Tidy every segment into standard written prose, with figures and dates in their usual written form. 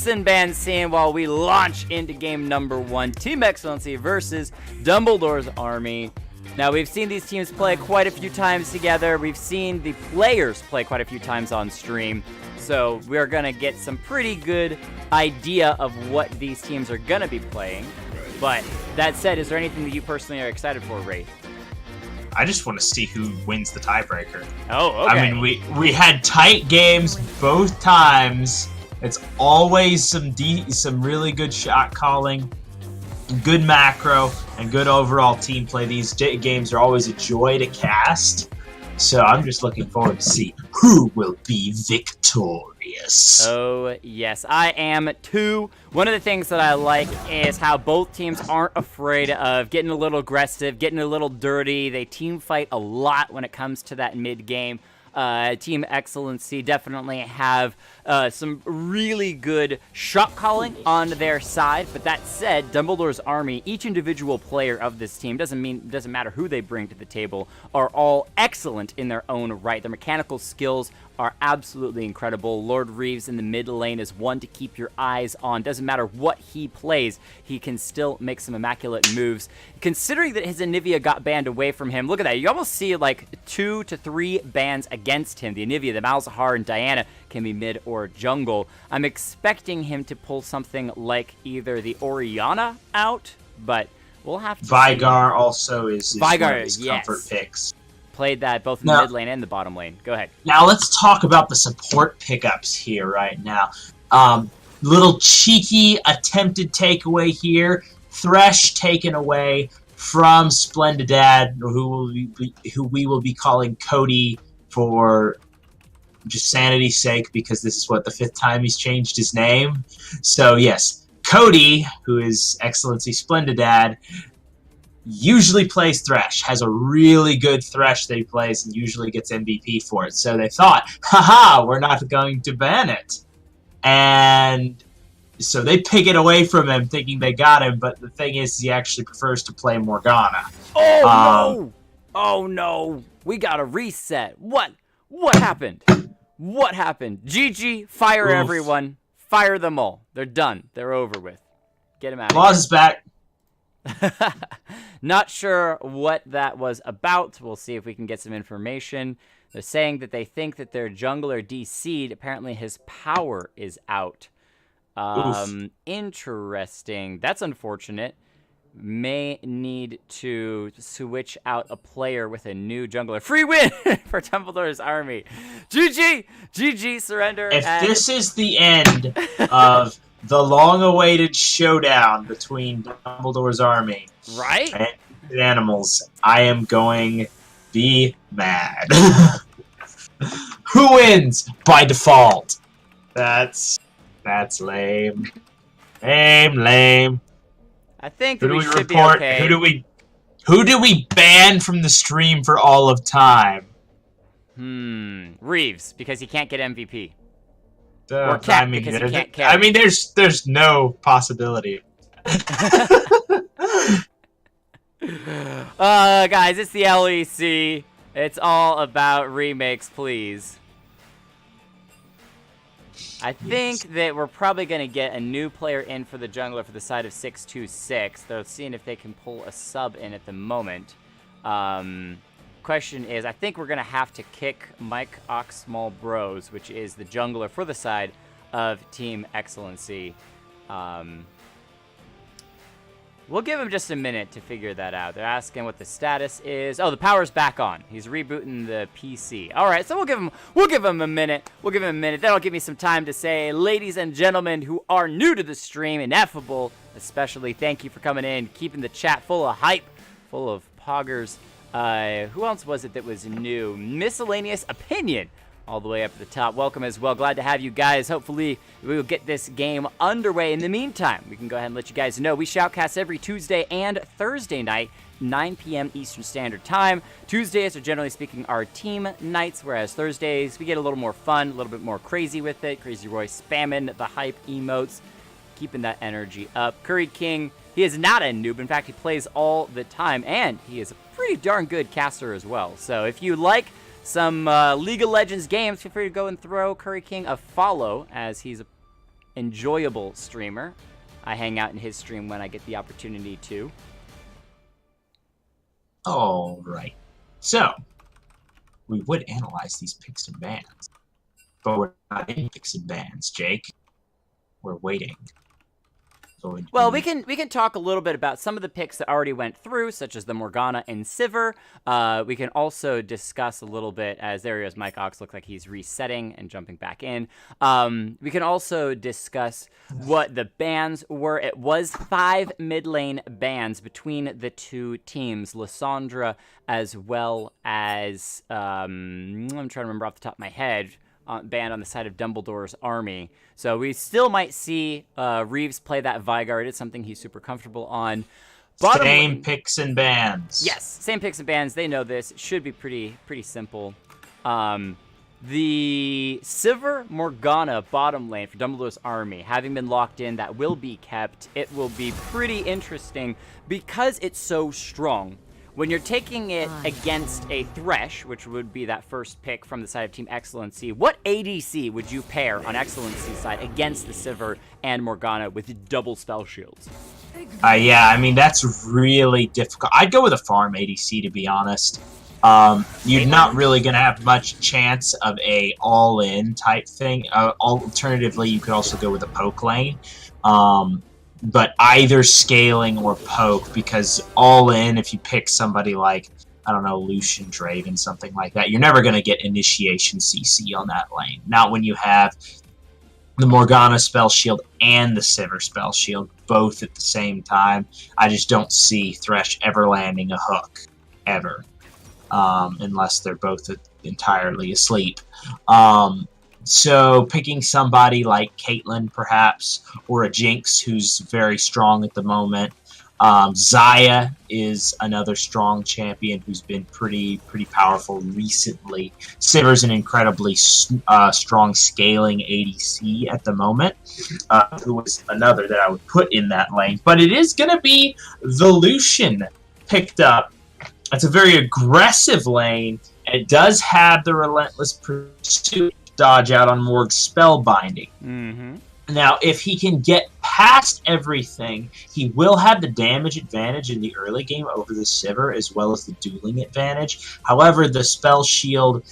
mix and ban scene while we launch into game number 1. Team XLNC versus Dumbledore's Army. Now, we've seen these teams play quite a few times together. We've seen the players play quite a few times on stream. So we're going to get some pretty good idea of what these teams are going to be playing. But that said, is there anything that you personally are excited for, Wraith? I just want to see who wins the tiebreaker. Oh, okay. I mean, we had tight games both times. It's always some really good shot calling, good macro, and good overall team play. These games are always a joy to cast. So I'm just looking forward to see who will be victorious. Oh, yes, I am too. One of the things that I like is how both teams aren't afraid of getting a little aggressive, getting a little dirty. They team fight a lot when it comes to that mid game. Team XLNC definitely have some really good shot calling on their side, but that said, Dumbledore's Army, each individual player of this team, doesn't matter who they bring to the table, are all excellent in their own right. Their mechanical skills are absolutely incredible. Lord Reeves in the mid lane is one to keep your eyes on. Doesn't matter what he plays, he can still make some immaculate moves. Considering that his Anivia got banned away from him, look at that. You almost see like 2 to 3 bans against him. The Anivia, the Malzahar, and Diana can be mid or jungle. I'm expecting him to pull something like either the Orianna out, but we'll have to Vigar also is Vigar, one of his comfort picks. Played that both in the mid lane and the bottom lane. Go ahead. Now let's talk about the support pickups here right now. Little cheeky attempted takeaway here. Thresh taken away from Splendidad, who we will be calling Cody for just sanity's sake, because this is what the 5th time he's changed his name. So yes, Cody, who is Excellency Splendidad, usually plays Thresh, has a really good Thresh that he plays, and usually gets MVP for it. So they thought, haha, we're not going to ban it. And so they pick it away from him, thinking they got him, but the thing is, he actually prefers to play Morgana. Oh, no! Oh, no! We gotta reset. What happened? What happened? GG, fire everyone. Fire them all. They're done. They're over with. Get him out of here. Claus is back. Not sure what that was about. We'll see if we can get some information. They're saying that they think that their jungler DC'd. Apparently his power is out. Interesting. That's unfortunate. May need to switch out a player with a new jungler. Free win for Dumbledore's Army. GG, surrender. If this is the end of the long-awaited showdown between Dumbledore's Army and animals, I am going to be mad. Who wins by default? That's lame. Lame. I think that we should be okay. Who do we ban from the stream for all of time? Reeves, because he can't get MVP. Or Cat, because he can't carry. I mean, there's no possibility. Guys, it's the LEC. It's all about remakes, please. I think that we're probably going to get a new player in for the jungler for the side of 626. They're seeing if they can pull a sub in at the moment. Question is, I think we're going to have to kick Mike Oxmall Bros, which is the jungler for the side of Team XLNC. We'll give him just a minute to figure that out. They're asking what the status is. Oh, the power's back on. He's rebooting the PC. All right, so we'll give him a minute. We'll give him a minute. That'll give me some time to say, ladies and gentlemen who are new to the stream, ineffable, especially, thank you for coming in, keeping the chat full of hype, full of poggers. Who else was it that was new? Miscellaneous Opinion, all the way up at the top. Welcome as well. Glad to have you guys. Hopefully, we will get this game underway. In the meantime, we can go ahead and let you guys know we shoutcast every Tuesday and Thursday night, 9 p.m. Eastern Standard Time. Tuesdays are generally speaking our team nights, whereas Thursdays we get a little more fun, a little bit more crazy with it. Crazy Roy spamming the hype emotes, keeping that energy up. Curry King, he is not a noob. In fact, he plays all the time, and he is a pretty darn good caster as well. So if you like some League of Legends games, feel free to go and throw Curry King a follow, as he's a enjoyable streamer. I hang out in his stream when I get the opportunity to. All right. So, we would analyze these picks and bans, but we're not in picks and bans, Jake. We're waiting. Well, we can talk a little bit about some of the picks that already went through, such as the Morgana and Sivir. We can also discuss a little bit, as there he is, Mike Ox looks like he's resetting and jumping back in. We can also discuss what the bans were. It was 5 mid lane bans between the two teams, Lissandra as well as, I'm trying to remember off the top of my head, banned on the side of Dumbledore's army. So we still might see Reeves play that Vigard. It's something he's super comfortable on. Same picks and bans. Yes, same picks and bans. They know this. It should be pretty simple. The Sivir Morgana bottom lane for Dumbledore's army, having been locked in, that will be kept. It will be pretty interesting because it's so strong. When you're taking it against a Thresh, which would be that first pick from the side of Team XLNC, what ADC would you pair on XLNC's side against the Sivir and Morgana with double spell shields? Yeah, I mean, that's really difficult. I'd go with a farm ADC, to be honest. You're not really going to have much chance of a all-in type thing. Alternatively, you could also go with a poke lane. But either scaling or poke, because all in, if you pick somebody like, I don't know, Lucian Draven, something like that, you're never going to get initiation CC on that lane. Not when you have the Morgana spell shield and the Sivir spell shield both at the same time. I just don't see Thresh ever landing a hook, ever, unless they're both entirely asleep. So picking somebody like Caitlyn, perhaps, or a Jinx who's very strong at the moment. Xayah is another strong champion who's been pretty powerful recently. Sivir's an incredibly strong scaling ADC at the moment, who was another that I would put in that lane. But it is going to be the Lucian picked up. It's a very aggressive lane, and it does have the Relentless Pursuit dodge out on Morg's spellbinding. Now, if he can get past everything, he will have the damage advantage in the early game over the Sivir, as well as the dueling advantage. However, the spell shield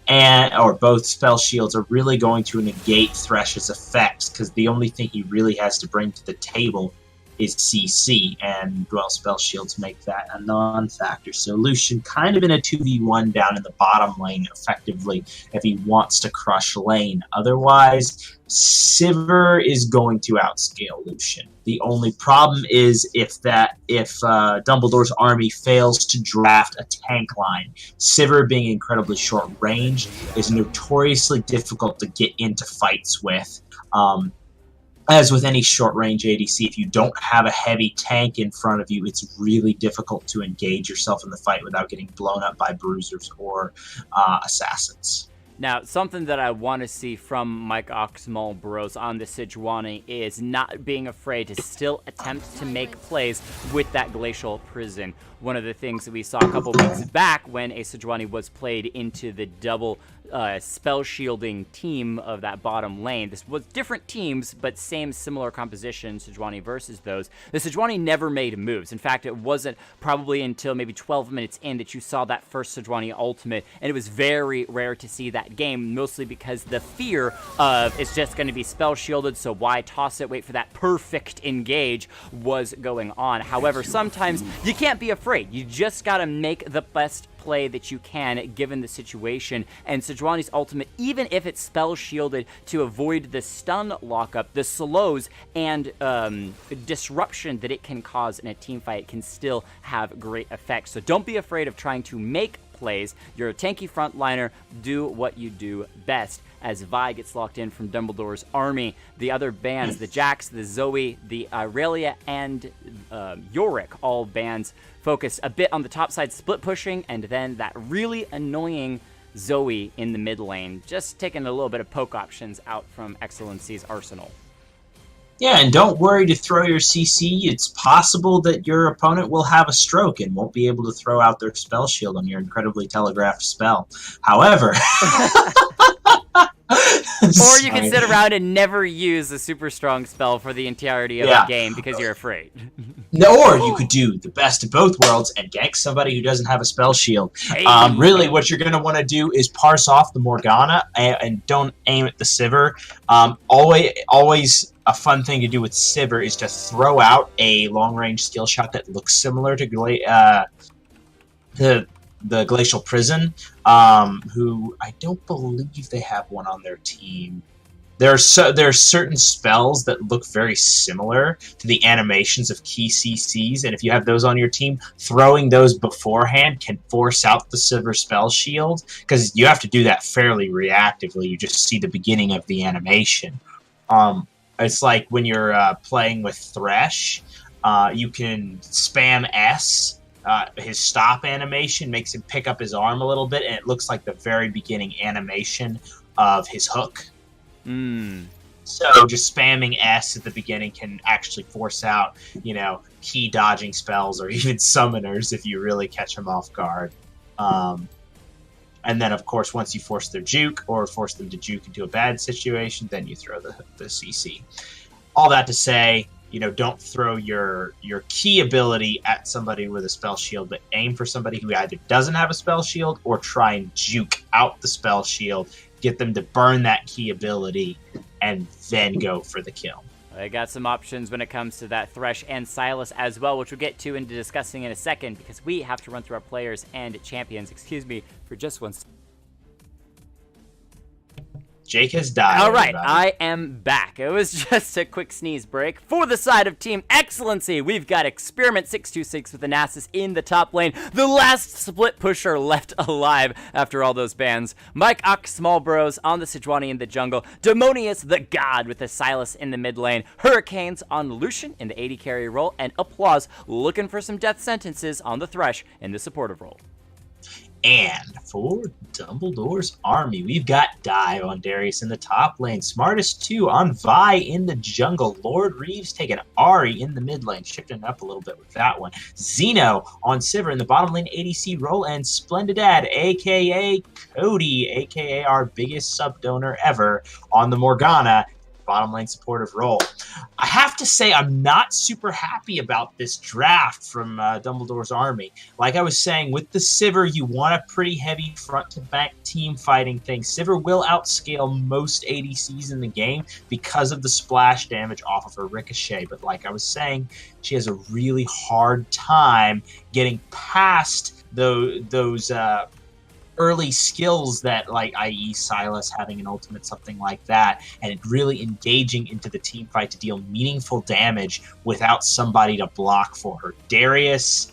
or both spell shields are really going to negate Thresh's effects, because the only thing he really has to bring to the table is CC, and well, spell shields make that a non-factor. So Lucian kind of in a 2v1 down in the bottom lane effectively if he wants to crush lane. Otherwise, Sivir is going to outscale Lucian. The only problem is if Dumbledore's army fails to draft a tank line. Sivir, being incredibly short range, is notoriously difficult to get into fights with. As with any short-range ADC, if you don't have a heavy tank in front of you, it's really difficult to engage yourself in the fight without getting blown up by bruisers or assassins. Now, something that I want to see from Mike Oxmal Bros on the Sejuani is not being afraid to still attempt to make plays with that Glacial Prison. One of the things that we saw a couple weeks back when a Sejuani was played into the double spell shielding team of that bottom lane. This was different teams, but similar composition, Sejuani versus those. The Sejuani never made moves. In fact, it wasn't probably until maybe 12 minutes in that you saw that first Sejuani ultimate, and it was very rare to see that game, mostly because the fear of it's just going to be spell shielded, so why toss it, wait for that perfect engage was going on. However, sometimes you can't be afraid. You just got to make the best play that you can given the situation, and Sejuani's ultimate, even if it's spell shielded to avoid the stun lockup, the slows and disruption that it can cause in a team fight can still have great effects. So don't be afraid of trying to make plays. You're a tanky frontliner, do what you do best. As Vi gets locked in from Dumbledore's army, the other bans, the Jax, the Zoe, the Irelia, and Yorick, all bans focus a bit on the top side split pushing, and then that really annoying Zoe in the mid lane, just taking a little bit of poke options out from XLNC's arsenal. Yeah, and don't worry to throw your CC. It's possible that your opponent will have a stroke and won't be able to throw out their spell shield on your incredibly telegraphed spell. However, Or you can sit around and never use a super strong spell for the entirety of the game because you're afraid. No, or you could do the best of both worlds and gank somebody who doesn't have a spell shield. Hey. Really, what you're going to want to do is parse off the Morgana and don't aim at the Sivir. Always a fun thing to do with Sivir is to throw out a long-range skill shot that looks similar to the Glacial Prison, who I don't believe they have one on their team. There are certain spells that look very similar to the animations of key CCs, and if you have those on your team, throwing those beforehand can force out the Sivir spell shield, because you have to do that fairly reactively. You just see the beginning of the animation. It's like when you're playing with Thresh, you can spam S. His stop animation makes him pick up his arm a little bit, and it looks like the very beginning animation of his hook. So just spamming S at the beginning can actually force out, key dodging spells or even summoners if you really catch them off guard. And then, of course, once you force their juke or force them to juke into a bad situation, then you throw the CC. All that to say, don't throw your key ability at somebody with a spell shield, but aim for somebody who either doesn't have a spell shield or try and juke out the spell shield, get them to burn that key ability, and then go for the kill. I got some options when it comes to that Thresh and Sylas as well, which we'll get to into discussing in a second, because we have to run through our players and champions, for just one second. Jake has died. All right, I am back. It was just a quick sneeze break. For the side of Team XLNC, we've got Experiment 626 with Anasis in the top lane, the last split pusher left alive after all those bans. Mike Ox Smallbros on the Sejuani in the jungle, Demonius the God with the Sylas in the mid lane, Hurricanes on Lucian in the AD carry role, and Applause looking for some death sentences on the Thresh in the supportive role. And for Dumbledore's army, we've got Dive on Darius in the top lane, Smartest 2 on Vi in the jungle, Lord Reeves taking Ahri in the mid lane, shifting up a little bit with that one, Xeno on Sivir in the bottom lane ADC role, and Splendidad, aka Cody, aka our biggest sub donor ever, on the Morgana, bottom lane supportive role. I have to say I'm not super happy about this draft from Dumbledore's army. Like I was saying, with the Sivir, you want a pretty heavy front-to-back team fighting thing. Sivir will outscale most ADCs in the game because of the splash damage off of her Ricochet. But like I was saying, she has a really hard time getting past those early skills that, like, i.e. Sylas having an ultimate, something like that, and really engaging into the team fight to deal meaningful damage without somebody to block for her. Darius,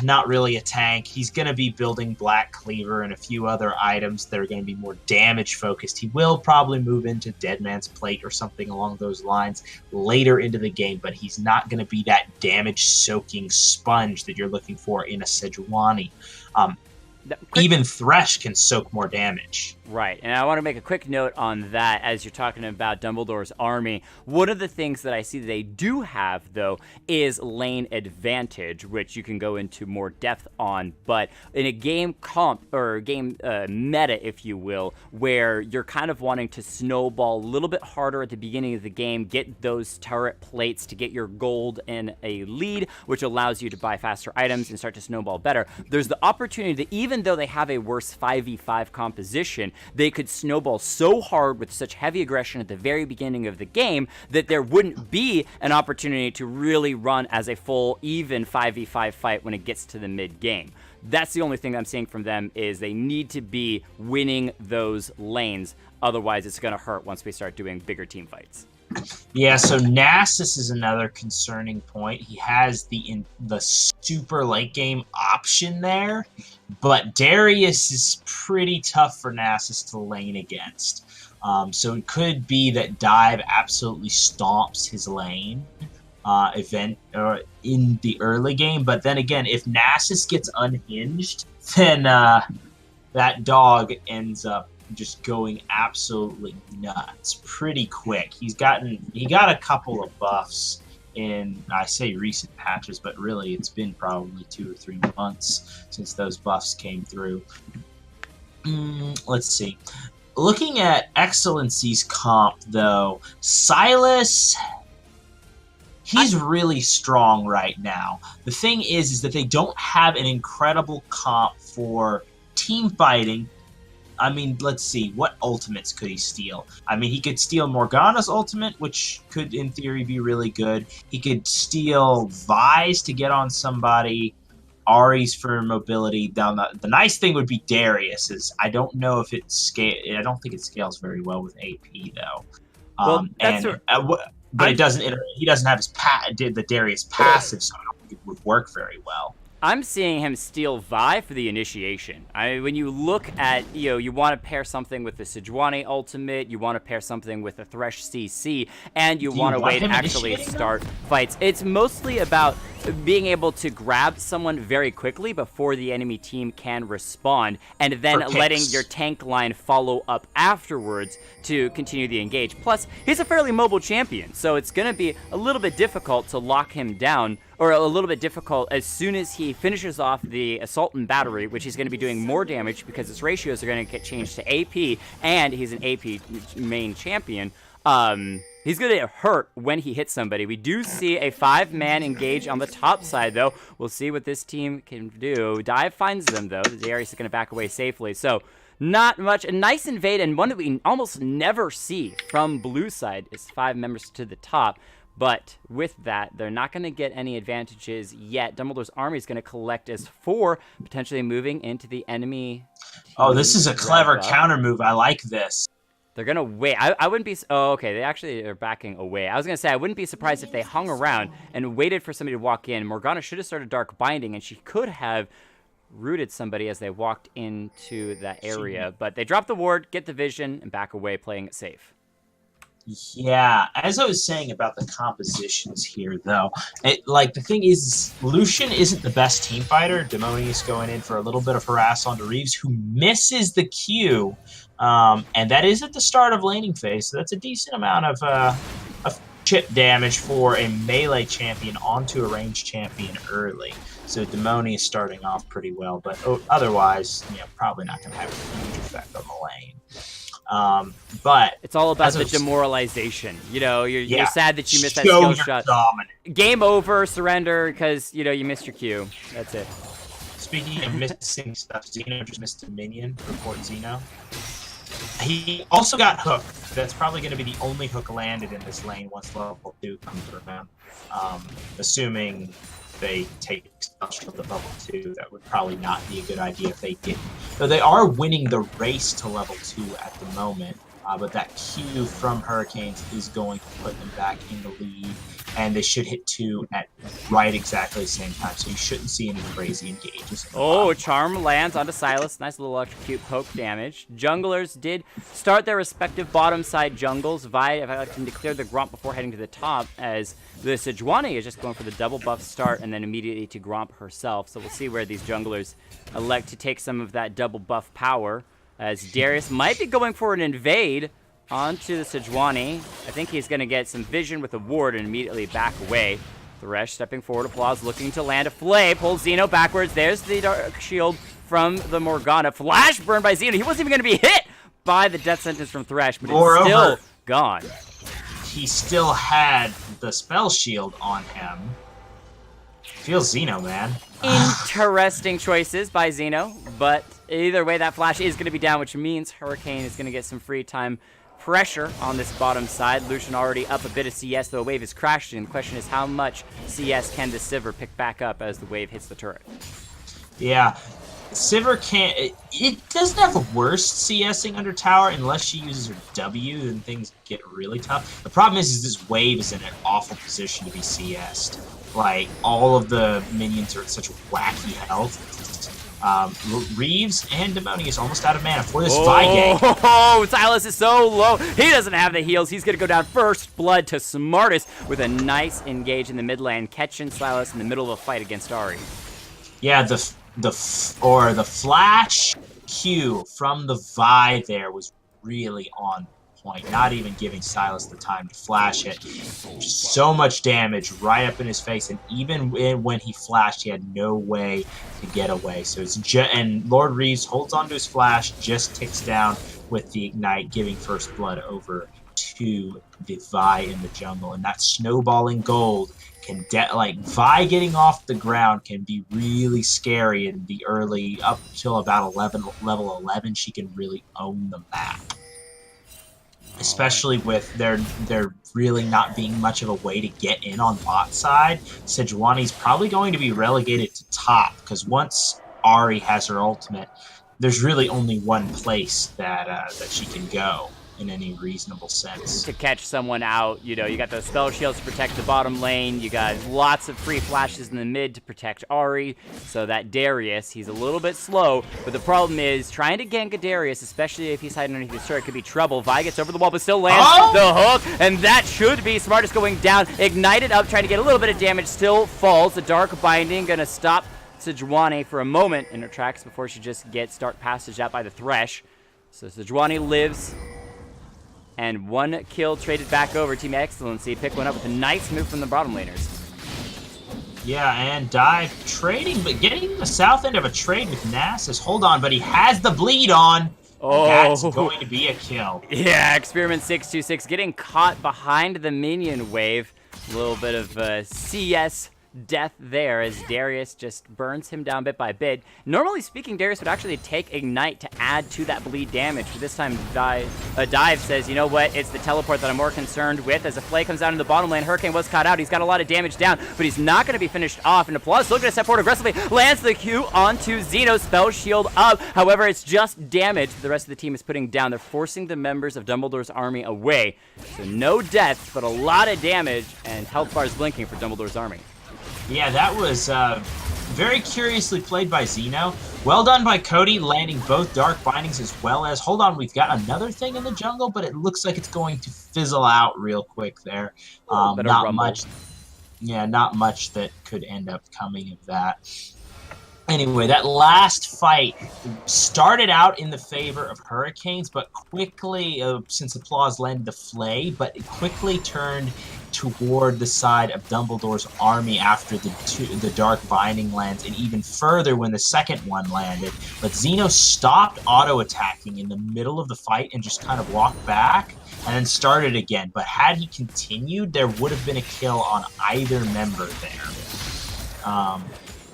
not really a tank. He's going to be building Black Cleaver and a few other items that are going to be more damage focused. He will probably move into Dead Man's Plate or something along those lines later into the game, but he's not going to be that damage soaking sponge that you're looking for in a Sejuani. Even Thresh can soak more damage. Right, and I want to make a quick note on that as you're talking about Dumbledore's army. One of the things that I see they do have, though, is lane advantage, which you can go into more depth on. But in a game comp, or game meta, if you will, where you're kind of wanting to snowball a little bit harder at the beginning of the game, get those turret plates to get your gold in a lead, which allows you to buy faster items and start to snowball better. There's the opportunity that even though they have a worse 5v5 composition, they could snowball so hard with such heavy aggression at the very beginning of the game that there wouldn't be an opportunity to really run as a full, even 5v5 fight when it gets to the mid-game. That's the only thing I'm seeing from them, is they need to be winning those lanes. Otherwise, it's going to hurt once we start doing bigger team fights. Yeah, so Nasus is another concerning point. He has the super late game option there, but Darius is pretty tough for Nasus to lane against. So it could be that Dive absolutely stomps his lane in the early game, but then again, if Nasus gets unhinged, then that dog ends up just going absolutely nuts pretty quick. He got a couple of buffs in, I say recent patches, but really it's been probably 2 or 3 months since those buffs came through. Let's see. looking at XLNC's comp, though, Silas, he's really strong right now. The thing is that they don't have an incredible comp for team fighting. I mean, let's see. What ultimates could he steal? I mean, he could steal Morgana's ultimate, which could, in theory, be really good. He could steal Vi's to get on somebody. Ari's for mobility. Down the nice thing would be Darius's. I don't know if it scale. I don't think it scales very well with AP though. Well, but it doesn't. He doesn't have the Darius passive, so I don't think it would work very well. I'm seeing him steal Vi for the initiation. When you look at, you want to pair something with the Sejuani ultimate, you want to pair something with the Thresh CC, and you want to wait and actually start fights. It's mostly about being able to grab someone very quickly before the enemy team can respond, and then letting your tank line follow up afterwards to continue the engage. Plus, he's a fairly mobile champion, so it's going to be a little bit difficult to lock him down, or a little bit difficult as soon as he finishes off the Assault and Battery, which he's going to be doing more damage because his ratios are going to get changed to AP, and he's an AP main champion. He's going to get hurt when he hits somebody. We do see a 5-man engage on the top side, though. We'll see what this team can do. Dive finds them, though. Darius is going to back away safely. So, not much. A nice invade, and one that we almost never see from blue side is 5 members to the top. But with that, they're not going to get any advantages yet. Dumbledore's army is going to collect as 4, potentially moving into the enemy. Oh, this is a clever counter move. I like this. They're going to wait. I wouldn't be... Oh, okay. They actually are backing away. I was going to say, I wouldn't be surprised if they hung around and waited for somebody to walk in. Morgana should have started Dark Binding, and she could have rooted somebody as they walked into that area. But they drop the ward, get the vision, and back away, playing it safe. Yeah, as I was saying about the compositions here, though, the thing is, Lucian isn't the best team fighter. Demonius going in for a little bit of harass onto Reeves, who misses the Q, and that is at the start of laning phase, so that's a decent amount of chip damage for a melee champion onto a ranged champion early. So Demonius starting off pretty well, but otherwise, probably not going to have a huge effect on the lane. But it's all about the demoralization. You're sad that you missed that skill shot. Game over, surrender, because you missed your Q. That's it. Speaking of missing stuff, Xeno just missed a minion. Report Xeno. He also got hooked. That's probably going to be the only hook landed in this lane once level 2 comes around. Assuming they take Spell Shield to level 2, that would probably not be a good idea if they didn't. Though they are winning the race to level 2 at the moment, but that Q from Hurricanes is going to put them back in the lead, and they should hit 2 at exactly the same time, so you shouldn't see any crazy engages. Oh, Charm lands onto Silas. Nice little electrocute poke damage. Junglers did start their respective bottom side jungles. Vi can declare the Gromp before heading to the top, as the Sejuani is just going for the double buff start and then immediately to Gromp herself. So we'll see where these junglers elect to take some of that double buff power, as Darius might be going for an invade onto the Sejuani. I think he's going to get some vision with a ward and immediately back away. Thresh stepping forward, Applause looking to land a flay, pulls Xeno backwards. There's the Dark Shield from the Morgana. Flash burn by Xeno. He wasn't even going to be hit by the death sentence from Thresh, but it's still gone. He still had the spell shield on him. Feels Xeno, man. Interesting choices by Xeno, but either way, that flash is going to be down, which means Hurricane is going to get some free time pressure on this bottom side. Lucian already up a bit of CS, though a wave is crashing. The question is, how much CS can the Sivir pick back up as the wave hits the turret? Yeah, Sivir can't... It doesn't have a worst CSing under tower unless she uses her W, then things get really tough. The problem is this wave is in an awful position to be CS'd. Like, all of the minions are at such wacky health. Reeves and Demonius almost out of mana for this Vi gank. Oh, Silas is so low. He doesn't have the heals. He's going to go down first blood to Smartest with a nice engage in the mid lane, catching Silas in the middle of a fight against Ari. Yeah, the flash Q from the Vi there was really on point, not even giving Silas the time to flash it. So much damage right up in his face, and even when he flashed, he had no way to get away. So it's and Lord Reeves holds onto his flash, just ticks down. with the Ignite, giving first blood over to the Vi in the jungle. And that snowballing gold can, like, Vi getting off the ground can be really scary in the early, up till about level 11, she can really own the map. Especially with there really not being much of a way to get in on bot side. Sejuani's probably going to be relegated to top, because once Ahri has her ultimate, there's really only one place that she can go in any reasonable sense. To catch someone out, you got those spell shields to protect the bottom lane. You got lots of free flashes in the mid to protect Ahri. So that Darius, he's a little bit slow, but the problem is trying to gank a Darius, especially if he's hiding underneath his turret, could be trouble. Vi gets over the wall, but still lands the hook, and that should be Smartest going down. Ignited up, trying to get a little bit of damage, still falls. The Dark Binding gonna stop Sejuani for a moment in her tracks before she just gets Dark Passage out by the Thresh. So Sejuani lives. And one kill traded back over. Team XLNC pick one up with a nice move from the bottom laners. Yeah, and Dive trading, but getting the south end of a trade with Nasus. Hold on, but he has the bleed on. Oh, that's going to be a kill. Yeah, Experiment 626 getting caught behind the minion wave. A little bit of CS death there as Darius just burns him down bit by bit. Normally speaking, Darius would actually take Ignite to add to that bleed damage, but this time Dive says, you know what, it's the teleport that I'm more concerned with. As a Flay comes down in the bottom lane, Hurricane was caught out. He's got a lot of damage down, but he's not going to be finished off. And Applause looking to step forward aggressively, lands the Q onto Xeno, spell shield up. However, it's just damage the rest of the team is putting down. They're forcing the members of Dumbledore's army away. So no deaths, but a lot of damage, and health bars blinking for Dumbledore's army. Yeah, that was very curiously played by Xeno. Well done by Cody, landing both Dark Bindings as well as... Hold on, we've got another thing in the jungle, but it looks like it's going to fizzle out real quick there. Not much. Yeah, not much that could end up coming of that. Anyway, that last fight started out in the favor of Hurricanes, but quickly, since Applause landed the Flay, but it quickly turned toward the side of Dumbledore's army after the Dark Binding lands, and even further when the second one landed. But Xeno stopped auto-attacking in the middle of the fight and just kind of walked back, and then started again. But had he continued, there would have been a kill on either member there.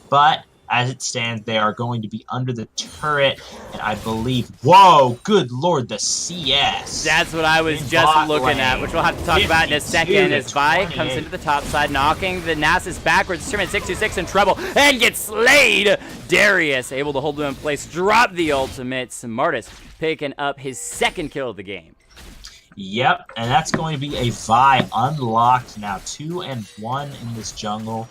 But as it stands, they are going to be under the turret, and I believe... Whoa, good lord, the CS. That's what I was just looking at, which we'll have to talk about in a second, as Vi comes into the top side, knocking the Nasus backwards. Experiment 626 in trouble, and gets slayed! Darius able to hold him in place, drop the ultimate. Smartest picking up his second kill of the game. Yep, and that's going to be a Vi unlocked now. 2-1 in this jungle.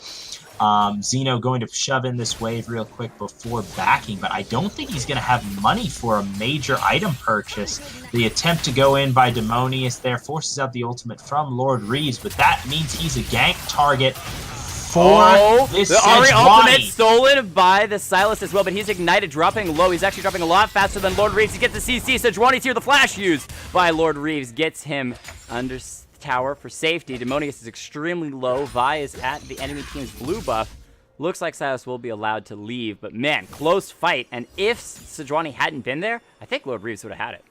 Xeno going to shove in this wave real quick before backing, but I don't think he's going to have money for a major item purchase. The attempt to go in by Demonius there forces out the ultimate from Lord Reeves, but that means he's a gank target for this the Ahri ultimate stolen by the Silas as well, but he's ignited, dropping low. He's actually dropping a lot faster than Lord Reeves. He gets the CC. Sejuani's here. The flash used by Lord Reeves gets him under tower for safety. Demonius is extremely low. Vi is at the enemy team's blue buff. Looks like Silas will be allowed to leave, but man, close fight. And if Sejuani hadn't been there, I think Lord Reeves would have had it.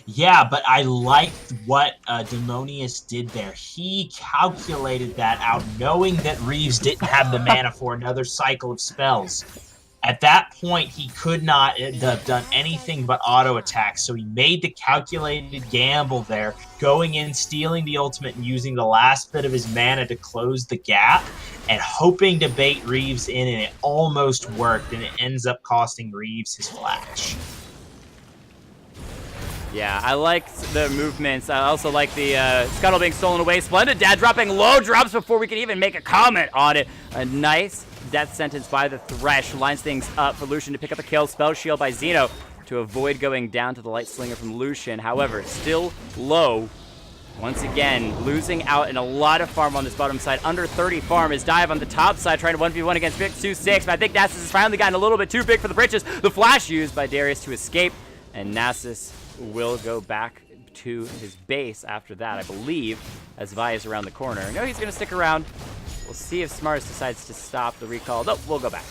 Yeah, but I liked what Demonius did there. He calculated that out, knowing that Reeves didn't have the mana for another cycle of spells. At that point, he could not have done anything but auto-attack, so he made the calculated gamble there, going in, stealing the ultimate, and using the last bit of his mana to close the gap, and hoping to bait Reeves in, and it almost worked, and it ends up costing Reeves his flash. Yeah, I like the movements. I also like the Scuttle being stolen away. Splendid Dad dropping low drops before we can even make a comment on it. A nice death sentence by the Thresh. Lines things up for Lucian to pick up a kill. Spell shield by Xeno to avoid going down to the Light Slinger from Lucian. However, still low. Once again, losing out in a lot of farm on this bottom side. Under 30 farm is Dive on the top side, trying to 1v1 against 626. But I think Nasus has finally gotten a little bit too big for the britches. The flash used by Darius to escape. And Nasus will go back to his base after that, I believe, as Vi is around the corner. No, he's going to stick around. We'll see if Smartest decides to stop the recall. No, we'll go back.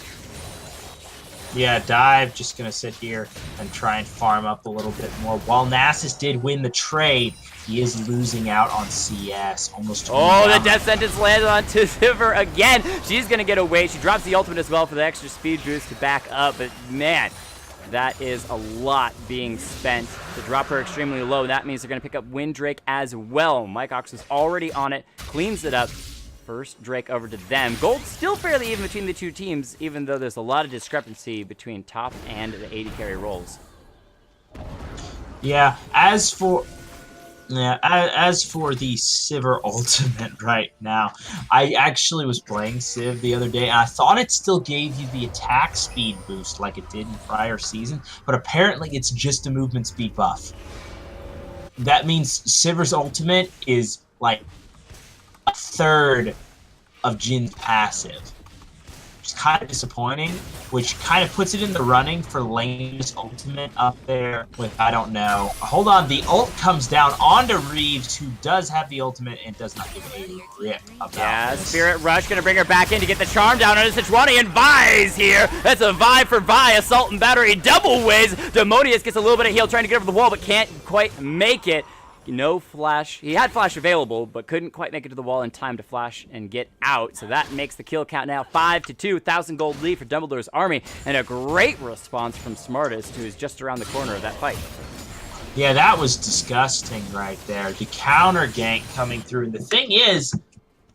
Yeah, Dive just going to sit here and try and farm up a little bit more. While Nasus did win the trade, he is losing out on CS. Almost. Oh, the death sentence landed onto Sivir again. She's going to get away. She drops the ultimate as well for the extra speed boost to back up. But, man, that is a lot being spent to drop her extremely low. That means they're going to pick up Windrake as well. Mike Ox is already on it, cleans it up. First Drake over to them. Gold still fairly even between the two teams, even though there's a lot of discrepancy between top and the AD carry roles. Yeah, as for the Sivir ultimate right now, I actually was playing Civ the other day, and I thought it still gave you the attack speed boost like it did in prior season, but apparently it's just a movement speed buff. That means Sivir's ultimate is like a third of Jin's passive. Which is kind of disappointing, which kind of puts it in the running for Lane's ultimate up there with, I don't know. Hold on, the ult comes down onto Reeves, who does have the ultimate and does not give a rip about this. Spirit Rush gonna bring her back in to get the charm down on Sejuani, and Vi's here. That's a Vi for Vi, Assault and Battery double ways. Demonius gets a little bit of heal trying to get over the wall, but can't quite make it. No flash. He had flash available, but couldn't quite make it to the wall in time to flash and get out. So that makes the kill count now 5-2. 1,000 gold lead for Dumbledore's army, and a great response from Smartest, who is just around the corner of that fight. Yeah, that was disgusting right there. The counter gank coming through. And the thing is,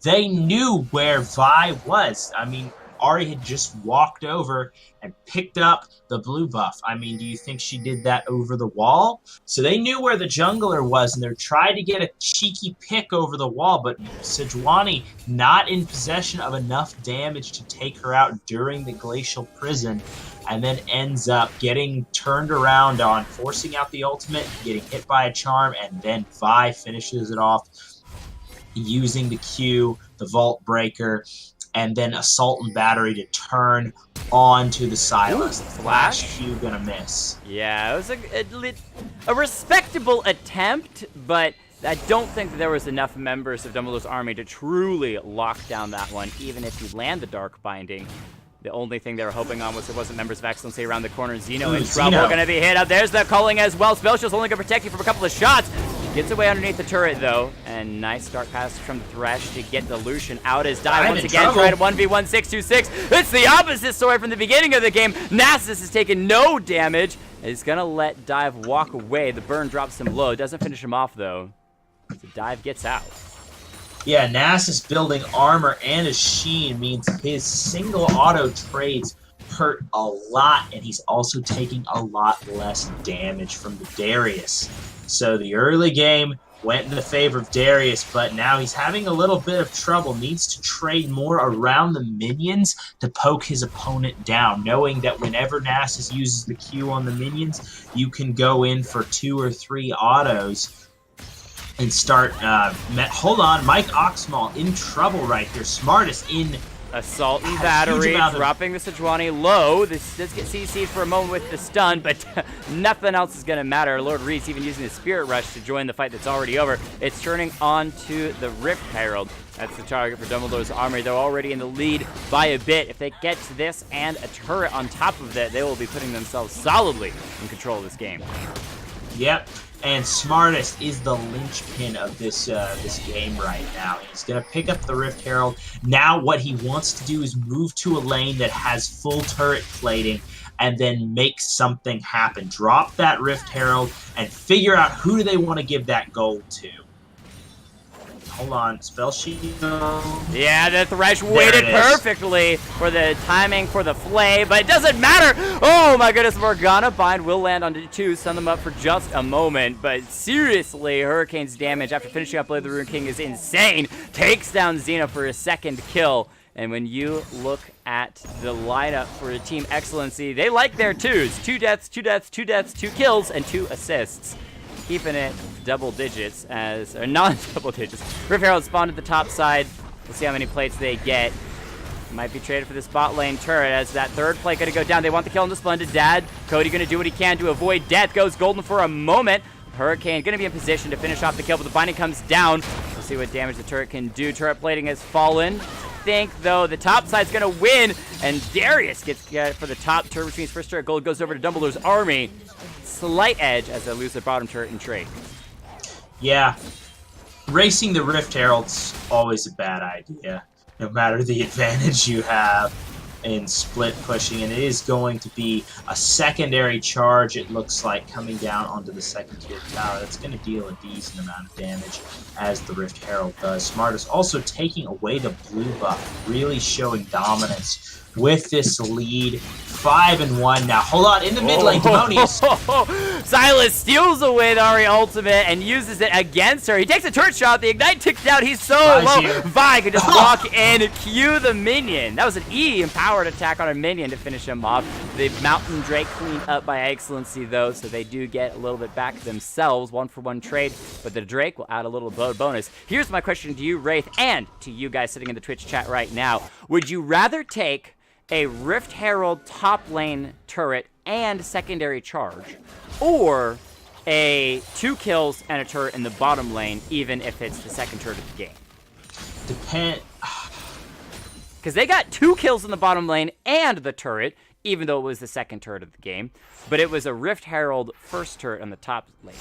they knew where Vi was. I mean, Ahri had just walked over and picked up the blue buff. I mean, do you think she did that over the wall? So they knew where the jungler was, and they're trying to get a cheeky pick over the wall, but Sejuani not in possession of enough damage to take her out during the Glacial Prison, and then ends up getting turned around on, forcing out the ultimate, getting hit by a charm, and then Vi finishes it off using the Q, the Vault Breaker, and then Assault and Battery to turn onto the Silas. Flash Q gonna miss. Yeah, it was a respectable attempt, but I don't think that there was enough members of Dumbledore's army to truly lock down that one, even if you land the Dark Binding. The only thing they were hoping on was there wasn't members of Excellency around the corner. Zeno in trouble, gonna be hit up. There's the culling as well. Spellshield's only gonna protect you from a couple of shots. Gets away underneath the turret though, and nice dark pass from Thresh to get the Lucian out as Dive once again trying to 1v1 626. It's the opposite story from the beginning of the game. Nasus has taken no damage. He's gonna let Dive walk away. The burn drops him low. Doesn't finish him off though. So Dive gets out. Yeah, Nasus building armor and a sheen means his single auto trades hurt a lot, and he's also taking a lot less damage from the Darius. So the early game went in the favor of Darius, but now he's having a little bit of trouble. Needs to trade more around the minions to poke his opponent down, knowing that whenever Nasus uses the Q on the minions, you can go in for 2 or 3 autos and start, hold on, Mike Oxmall in trouble right here. Smartest in Assault and Battery, dropping the Sejuani low. This does get CC'd for a moment with the stun, but nothing else is going to matter. Lord Reed's even using the Spirit Rush to join the fight that's already over. It's turning on to the Rift Herald. That's the target for Dumbledore's army. They're already in the lead by a bit. If they get to this and a turret on top of that, they will be putting themselves solidly in control of this game. Yep. And Smartest is the linchpin of this this game right now. He's going to pick up the Rift Herald. Now what he wants to do is move to a lane that has full turret plating and then make something happen. Drop that Rift Herald and figure out who do they want to give that gold to. Hold on, spell sheet. Yeah, the Thresh waited perfectly for the timing for the flay, but it doesn't matter. Oh my goodness, Morgana Bind will land on 2, stun them up for just a moment, but seriously, Hurricane's damage after finishing up Blade of the Rune King is insane. Takes down Xena for his 2nd kill, and when you look at the lineup for Team Excellency, they like their 2s. 2 deaths, 2 deaths, 2 deaths, 2 kills, and 2 assists. Keeping it double digits or non-double digits. Rift Herald spawned at the top side. We'll see how many plates they get. Might be traded for the spot lane turret as that 3rd plate going to go down. They want the kill on the Splendid Dad. Cody going to do what he can to avoid death. Goes golden for a moment. Hurricane going to be in position to finish off the kill, but the binding comes down. We'll see what damage the turret can do. Turret plating has fallen. think, though, the top side's going to win, and Darius gets for the top turret, which means first turret gold goes over to Dumbledore's army. Slight edge as they lose their bottom turret in trade. Yeah. Racing the Rift Herald's always a bad idea, no matter the advantage you have in split pushing, and it is going to be a secondary charge, it looks like, coming down onto the second tier tower. That's going to deal a decent amount of damage, as the Rift Herald does. Smartest also taking away the blue buff, really showing dominance with this lead. 5-1 now. Hold on, in the mid lane, Demonius. Sylas steals away the Ahri ultimate and uses it against her. He takes a turret shot. The Ignite ticks out. He's so low. Vi could just walk in and cue the minion. That was an E-empowered attack on a minion to finish him off. The Mountain Drake cleaned up by XLNC, though, so they do get a little bit back themselves. 1-for-1 trade, but the Drake will add a little bonus. Here's my question to you, Wraith, and to you guys sitting in the Twitch chat right now. Would you rather take a Rift Herald top lane turret and secondary charge, or a 2 kills and a turret in the bottom lane, even if it's the second turret of the game? Because they got 2 kills in the bottom lane and the turret, even though it was the second turret of the game, but it was a Rift Herald first turret on the top lane.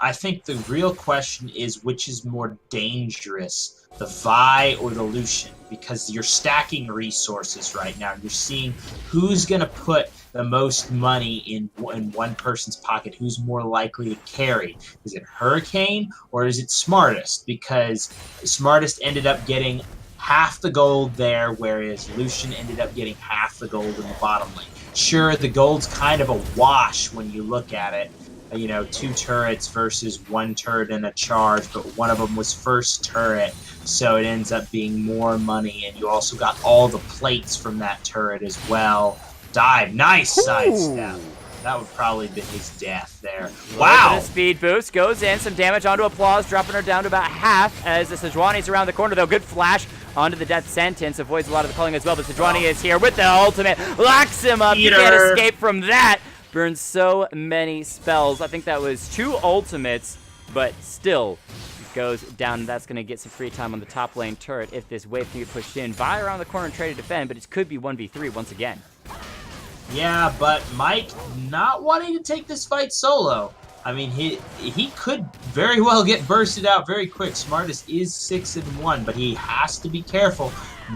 I think the real question is which is more dangerous, the Vi or the Lucian, because you're stacking resources right now. You're seeing who's going to put the most money in one person's pocket, who's more likely to carry. Is it Hurricane or is it Smartest? Because Smartest ended up getting half the gold there, whereas Lucian ended up getting half the gold in the bottom lane. Sure, the gold's kind of a wash when you look at it. You know, 2 turrets versus 1 turret and a charge, but one of them was first turret, so it ends up being more money, and you also got all the plates from that turret as well. Dive, nice sidestep. That would probably be his death there. Wow! A speed boost goes in, some damage onto Applause, dropping her down to about half as the Sejuani's around the corner, though. Good flash onto the death sentence, avoids a lot of the culling as well, but Sejuani is here with the ultimate, locks him up. You can't escape from that. Burns so many spells. I think that was 2 ultimates, but still goes down. That's going to get some free time on the top lane turret if this wave can get pushed in. Vi around the corner and try to defend, but it could be 1v3 once again. Yeah, but Mike not wanting to take this fight solo. I mean, he could very well get bursted out very quick. Smartest is 6-1, but he has to be careful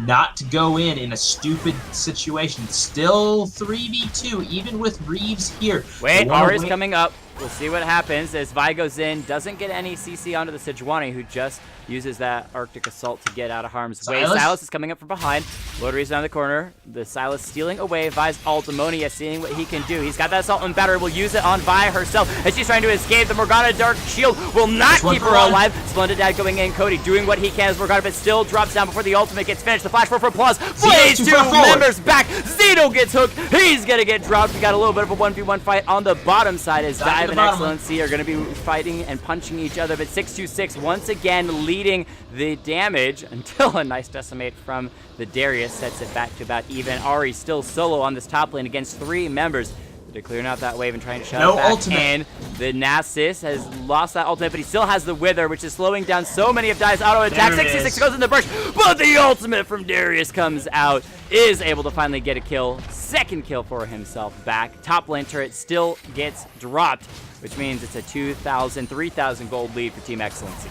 not to go in a stupid situation. Still 3v2, even with Reeves here. Wait, Ahri's coming up. We'll see what happens as Vi goes in, doesn't get any CC onto the Sejuani, who just uses that Arctic Assault to get out of harm's way. Sylas is coming up from behind. Lord Reeves down the corner. The Sylas stealing away Vi's ult. Ammonia seeing what he can do. He's got that Assault and Battery. Will use it on Vi herself as she's trying to escape. The Morgana Dark Shield will not keep her alive. Splendid Dad going in. Cody doing what he can as Morgana, but still drops down before the ultimate gets finished. The flash for applause. Blaze 2 members back. Zeno gets hooked. He's going to get dropped. We got a little bit of a 1v1 fight on the bottom side as Dive and XLNC are going to be fighting and punching each other, but 626 once again leading the damage until a nice decimate from the Darius sets it back to about even. Ahri still solo on this top lane against 3 members. They're clearing out that wave and trying to shut it back. Ultimate. And the Nasus has lost that ultimate, but he still has the Wither, which is slowing down so many of Dive's auto attacks. 66 goes in the brush, but the ultimate from Darius comes out, is able to finally get a kill. Second kill for himself back. Top lane turret still gets dropped, which means it's a 2,000, 3,000 gold lead for Team XLNC.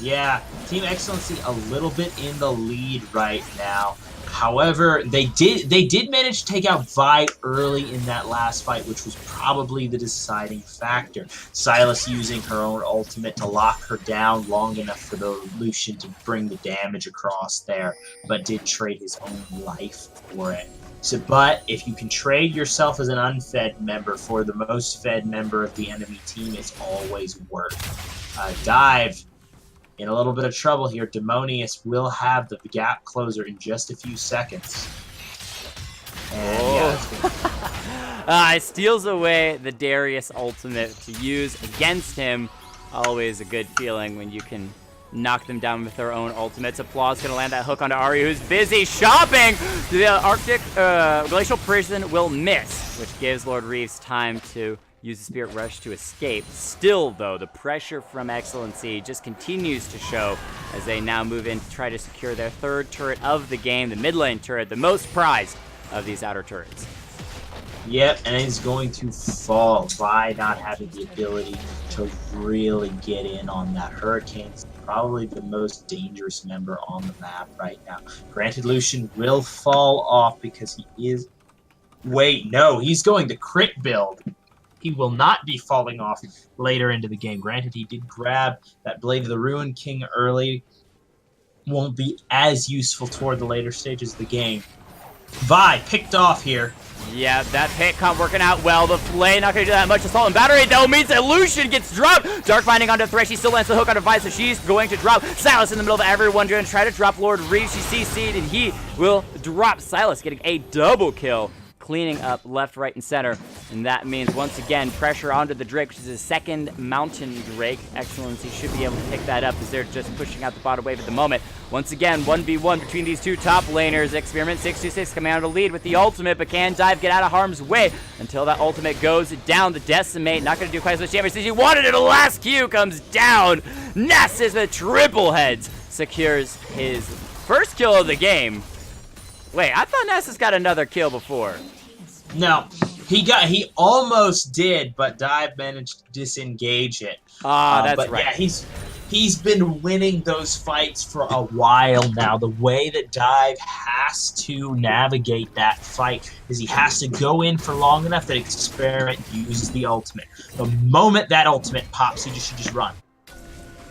Yeah, Team XLNC a little bit in the lead right now. However, they did manage to take out Vi early in that last fight, which was probably the deciding factor. Sylas using her own ultimate to lock her down long enough for the Lucian to bring the damage across there, but did trade his own life for it. So, but if you can trade yourself as an unfed member for the most fed member of the enemy team, it's always worth. Dive in a little bit of trouble here. Demonius will have the gap closer in just a few seconds. And it steals away the Darius ultimate to use against him. Always a good feeling when you can knock them down with their own ultimates. Applause gonna land that hook onto Ahri, who's busy shopping. The Arctic Glacial Prison will miss, which gives Lord Reeves time to use the Spirit Rush to escape. Still, though, the pressure from XLNC just continues to show as they now move in to try to secure their third turret of the game, the mid lane turret, the most prized of these outer turrets. Yep, and it's going to fall by not having the ability to really get in on that. Hurricane's probably the most dangerous member on the map right now. Granted, Lucian will fall off because he is... Wait, no, he's going to crit build. He will not be falling off later into the game. Granted, he did grab that Blade of the Ruin King early. Won't be as useful toward the later stages of the game. Vi picked off here. Yeah, that pick comp working out well. The Flay not going to do that much. Assault and Battery, though, means that Lucian gets dropped. Dark Binding onto Thresh. She still lands the hook on Vi, so she's going to drop. Silas in the middle of everyone going to try to drop Lord Reed. She CC'd, and he will drop Silas, getting a double kill, cleaning up left, right, and center. And that means, once again, pressure onto the Drake, which is a second Mountain Drake. XLNC should be able to pick that up as they're just pushing out the bottom wave at the moment. Once again, 1v1 between these two top laners. Experiment 626 coming out of the lead with the ultimate, but can Dive get out of harm's way until that ultimate goes down. The Decimate not going to do quite as much damage as he wanted it. The last Q comes down. Nessus with triple heads secures his first kill of the game. Wait, I thought Nessus got another kill before. No, he almost did, but Dive managed to disengage it. That's but right. Yeah, he's been winning those fights for a while now. The way that Dive has to navigate that fight is he has to go in for long enough that Experiment uses the ultimate. The moment that ultimate pops, he should just run.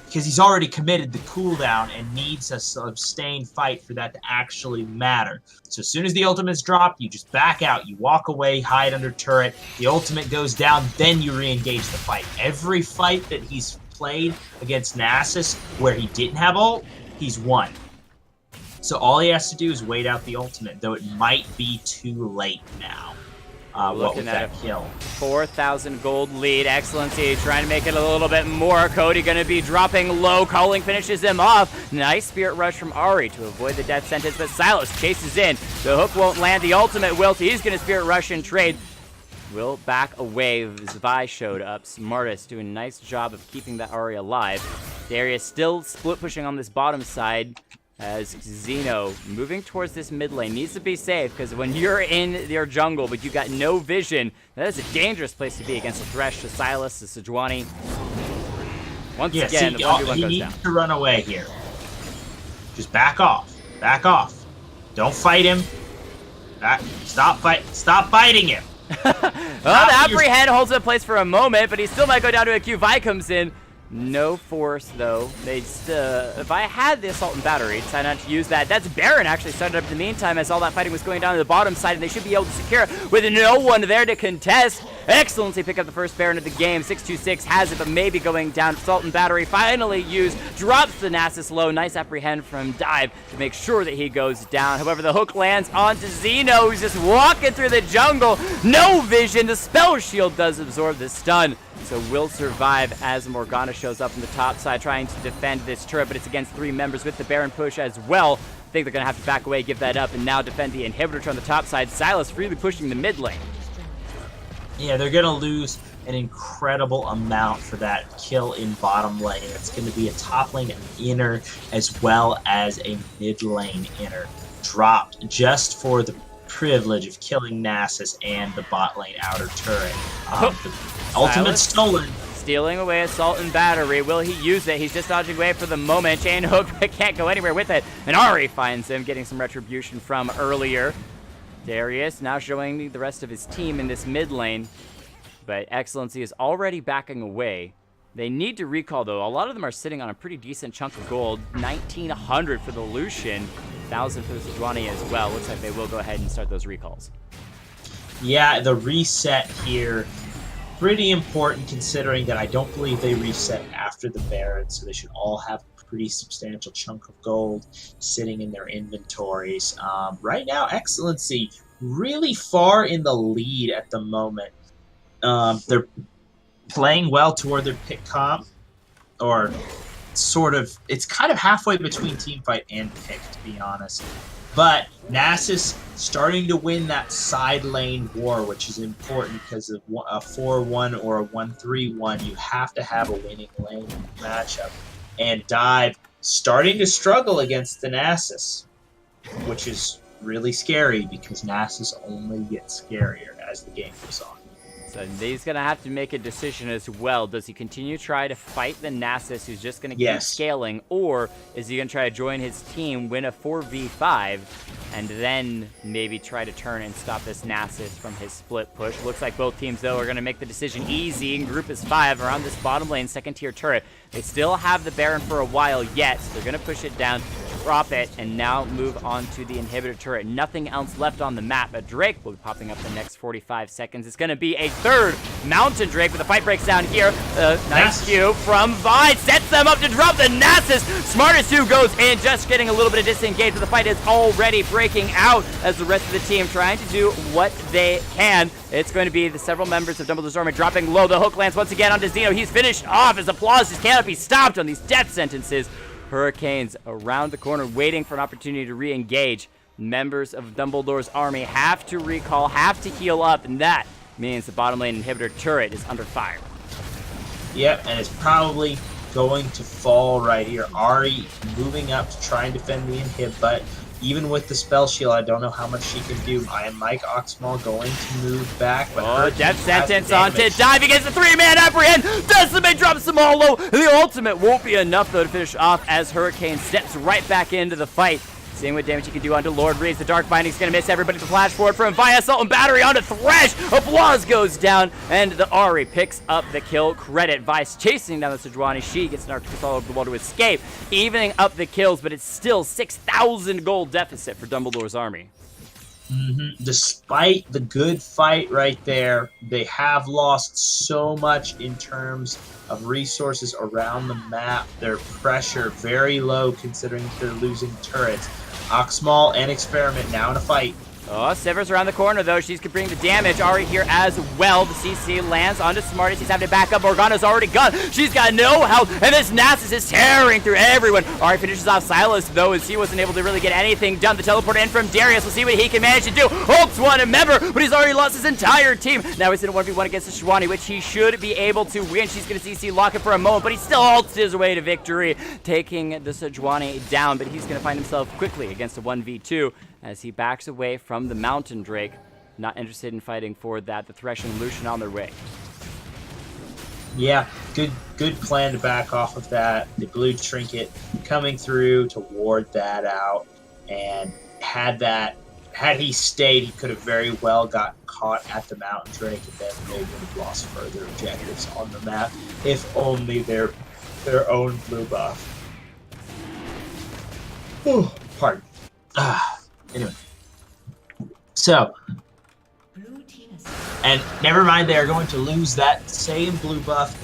Because he's already committed the cooldown and needs a sustained fight for that to actually matter. So as soon as the ultimate's dropped, you just back out, you walk away, hide under turret, the ultimate goes down, then you re-engage the fight. Every fight that he's played against Nasus where he didn't have ult, he's won. So all he has to do is wait out the ultimate, though it might be too late now. Looking at that kill. 4,000 gold lead. XLNC trying to make it a little bit more. Cody going to be dropping low. Calling finishes him off. Nice Spirit Rush from Ari to avoid the death sentence, but Silas chases in. The hook won't land. The ultimate will, so he's going to Spirit Rush and trade. Will back away. Vi showed up. Smartest doing a nice job of keeping that Ari alive. Darius still split pushing on this bottom side. As Xeno moving towards this mid lane needs to be safe, because when you're in your jungle but you got no vision, that is a dangerous place to be against a Thresh, the Silas, the Sejuani. Once again, the 1v1 he goes needs down. to run away here. Just back off. Back off. Don't fight him. Stop fighting him. Well, the Apprehend holds it in place for a moment, but he still might go down to a Q. Vi comes in. No force, though. If I had the Assault and Battery, decided not to use that. That's Baron actually started up in the meantime as all that fighting was going down to the bottom side, and they should be able to secure it with no one there to contest. XLNC pick up the first Baron of the game. 626 has it, but maybe going down. Assault and Battery finally used. Drops the Nasus low. Nice Apprehend from Dive to make sure that he goes down. However, the hook lands onto Xeno, who's just walking through the jungle. No vision. The Spell Shield does absorb the stun, so will survive as Morgana shows up on the top side trying to defend this turret, but it's against 3 members with the Baron push as well. I think they're going to have to back away, give that up, and now defend the inhibitor on the top side. Silas freely pushing the mid lane. Yeah, they're going to lose an incredible amount for that kill in bottom lane. It's going to be a top lane inner as well as a mid lane inner dropped just for the privilege of killing Nasus and the bot lane outer turret. The ultimate stolen. Stealing away Assault and Battery. Will he use it? He's just dodging away for the moment. Chain Hook can't go anywhere with it. And Ari finds him, getting some retribution from earlier. Darius now showing the rest of his team in this mid lane. But XLNC is already backing away. They need to recall, though. A lot of them are sitting on a pretty decent chunk of gold. 1,900 for the Lucian. 1,000 for the Sejuani as well. Looks like they will go ahead and start those recalls. Yeah, the reset here, pretty important considering that I don't believe they reset after the Baron, so they should all have a pretty substantial chunk of gold sitting in their inventories. Right now, XLNC really far in the lead at the moment. They're playing well toward their pick comp, or sort of, it's kind of halfway between teamfight and pick, to be honest. But Nasus starting to win that side lane war, which is important because of a 4-1 or a 1-3-1, you have to have a winning lane matchup. And Dive starting to struggle against the Nasus, which is really scary because Nasus only gets scarier as the game goes on. So he's going to have to make a decision as well. Does he continue to try to fight the Nasus, who's just going to keep scaling, or is he going to try to join his team, win a 4v5, and then maybe try to turn and stop this Nasus from his split push? Looks like both teams, though, are going to make the decision easy. And group is 5 around this bottom lane, second-tier turret. They still have the Baron for a while yet, so they're going to push it down, drop it, and now move on to the inhibitor turret. Nothing else left on the map. A Drake will be popping up the next 45 seconds. It's going to be a third Mountain Drake, but the fight breaks down here. Nice cue from Vi. Sets them up to drop the Nasus. Smartest who goes in, just getting a little bit of disengaged, but the fight is already breaking out as the rest of the team trying to do what they can. It's going to be the several members of Dumbledore's army dropping low. The hook lands once again onto Zeno. He's finished off. His applause just cannot be stopped on these death sentences. Hurricanes around the corner waiting for an opportunity to re-engage. Members of Dumbledore's army have to recall, have to heal up, and that means the bottom lane inhibitor turret is under fire. Yep, and it's probably going to fall right here. Ahri moving up to try and defend the inhib, but even with the spell shield, I don't know how much she can do. I am Mike Oxmal going to move back, but death sentence onto Dive against the 3-man apprehend. Decimate drops them all low. The ultimate won't be enough, though, to finish off as Hurricane steps right back into the fight. Seeing what damage he can do onto Lord Reeds. The Dark Binding's going to miss everybody. The flash forward from Vi. Assault and Battery onto Thresh. Applause goes down, and the Ahri picks up the kill credit. Vi's chasing down the Sejuani. She gets Narcus all over the wall to escape, evening up the kills, but it's still 6,000 gold deficit for Dumbledore's army. Despite the good fight right there, they have lost so much in terms of resources around the map. Their pressure very low considering they're losing turrets. Oxmal and Experiment now in a fight. Oh, Sivers around the corner, though. She's bringing the damage. Ahri here as well. The CC lands onto Smarties. He's having to back up. Morgana's already gone. She's got no health, and this Nasus is tearing through everyone. Ahri finishes off Silas, though, as he wasn't able to really get anything done. The teleport in from Darius. We'll see what he can manage to do. Holt's one a member, but he's already lost his entire team. Now he's in a 1v1 against the Sejuani, which he should be able to win. She's going to CC lock it for a moment, but he still ults his way to victory, taking the Sejuani down, but he's going to find himself quickly against a 1v2 as he backs away from the Mountain Drake. Not interested in fighting for that. The Thresh and Lucian on their way. Yeah, good plan to back off of that. The blue trinket coming through to ward that out, and had he stayed, he could have very well gotten caught at the Mountain Drake, and then they would have lost further objectives on the map, if only their own blue buff. Ooh, pardon. Anyway, so, and never mind, they are going to lose that same blue buff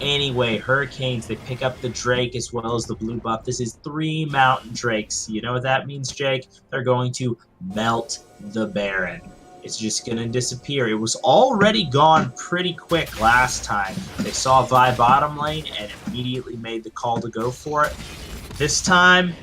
anyway. Hurricanes, they pick up the Drake as well as the blue buff. This is 3 Mountain Drakes. You know what that means, Jake? They're going to melt the Baron. It's just going to disappear. It was already gone pretty quick last time. They saw Vi bottom lane and immediately made the call to go for it. This time,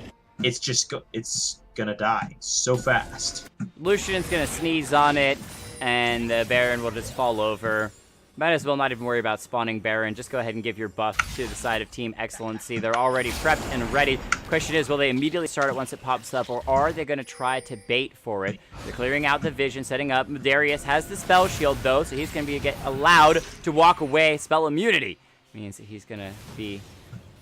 it's gonna die so fast. Lucian's gonna sneeze on it, and the Baron will just fall over. Might as well not even worry about spawning Baron. Just go ahead and give your buff to the side of Team XLNC. They're already prepped and ready. Question is, will they immediately start it once it pops up, or are they going to try to bait for it? They're clearing out the vision, setting up. Darius has the spell shield, though, so he's going to be allowed to walk away. Spell immunity means that he's going to be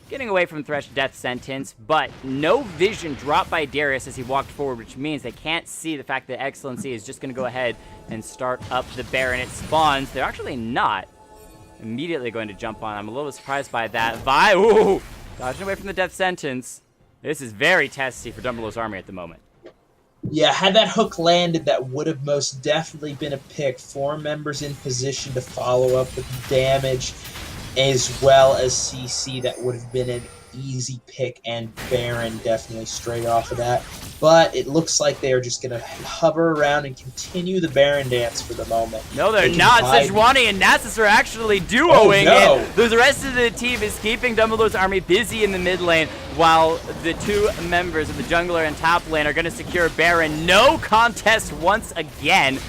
getting away from Thresh death sentence, but no vision dropped by Darius as he walked forward, which means they can't see the fact that XLNC is just going to go ahead and start up the Baron. It spawns. They're actually not immediately going to jump on. I'm a little surprised by that. Vi, ooh, dodging away from the death sentence. This is very testy for Dumbledore's army at the moment. Yeah, had that hook landed, that would have most definitely been a pick. 4 members in position to follow up with damage, as well as CC. That would have been an easy pick, and Baron definitely straight off of that. But it looks like they are just going to hover around and continue the Baron dance for the moment. No, they're not. Sejuani and Nasus are actually duoing it. The rest of the team is keeping Dumbledore's army busy in the mid lane, while the two members of the jungler and top lane are going to secure Baron. No contest once again.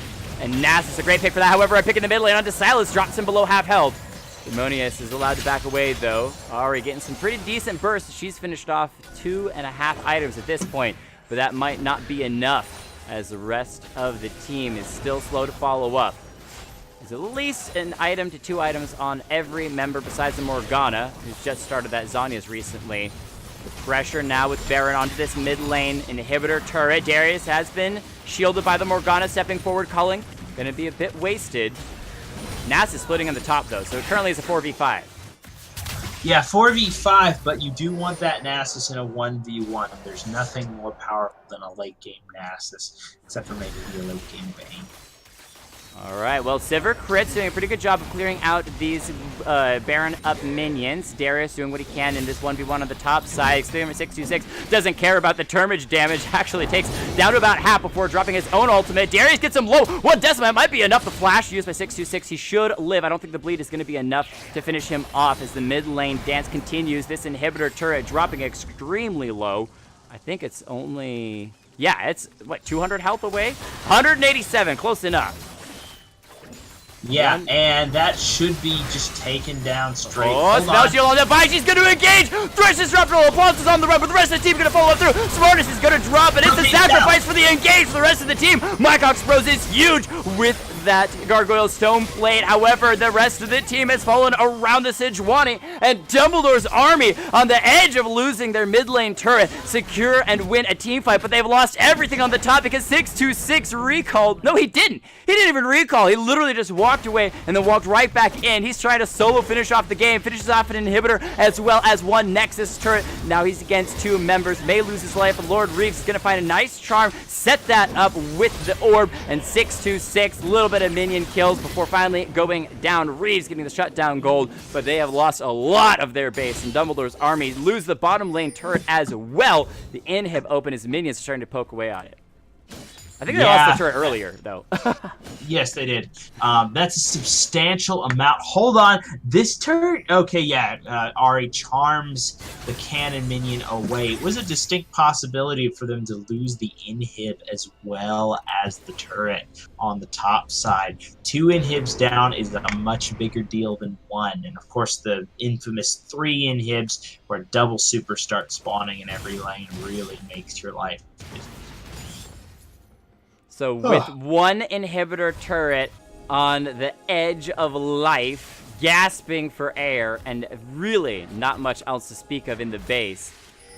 And Nasus, a great pick for that. However, a pick in the mid lane onto Silas drops him below half health. Demonius is allowed to back away, though. Ari getting some pretty decent bursts. She's finished off 2.5 items at this point, but that might not be enough, as the rest of the team is still slow to follow up. There's at least an item to 2 items on every member besides the Morgana, who's just started that Zhonya's recently. The pressure now with Baron onto this mid lane inhibitor turret. Darius has been shielded by the Morgana, stepping forward, culling. Gonna be a bit wasted. Nasus is splitting on the top, though, so it currently is a 4v5. Yeah, 4v5, but you do want that Nasus in a 1v1. There's nothing more powerful than a late-game Nasus, except for maybe a late-game Bane. All right, well, Sivir Crit's doing a pretty good job of clearing out these Baron up minions. Darius doing what he can in this 1v1 on the top side. Experiment 626 doesn't care about the termage damage. Actually takes down to about half before dropping his own ultimate. Darius gets him low. 1 decimite might be enough. The flash used by 626. He should live. I don't think the bleed is going to be enough to finish him off as the mid lane dance continues. This inhibitor turret dropping extremely low. I think it's only... Yeah, it's, what, 200 health away? 187, close enough. Yeah, and that should be just taken down straight. Oh, spell shield on the bike. She's going to engage. Thresh is dropped. Applause is on the run, but the rest of the team going to follow through. Smartest is going to drop, and it's a sacrifice for the engage for the rest of the team. Mycox Bros is huge with that Gargoyle Stone Plate. However, the rest of the team has fallen around the Sejuani, and Dumbledore's army on the edge of losing their mid lane turret, secure and win a team fight, but they've lost everything on the top because 626 recalled. No, he didn't. He didn't even recall. He literally just walked away and then walked right back in. He's trying to solo finish off the game, finishes off an inhibitor as well as 1 Nexus turret. Now he's against 2 members, may lose his life, but Lord Reeves is going to find a nice charm, set that up with the orb, and 626, little bit of minion kills before finally going down. Reeves getting the shutdown gold, but they have lost a lot of their base, and Dumbledore's army lose the bottom lane turret as well. The inhib open, his minions are starting to poke away on it. I think they lost the turret earlier, though. Yes, they did. That's a substantial amount. Hold on. This turret? Okay, yeah. Ari charms the cannon minion away. It was a distinct possibility for them to lose the inhib as well as the turret on the top side. 2 inhibs down is a much bigger deal than 1. And, of course, the infamous 3 inhibs where double super starts spawning in every lane really makes your life So with 1 inhibitor turret on the edge of life, gasping for air, and really not much else to speak of in the base,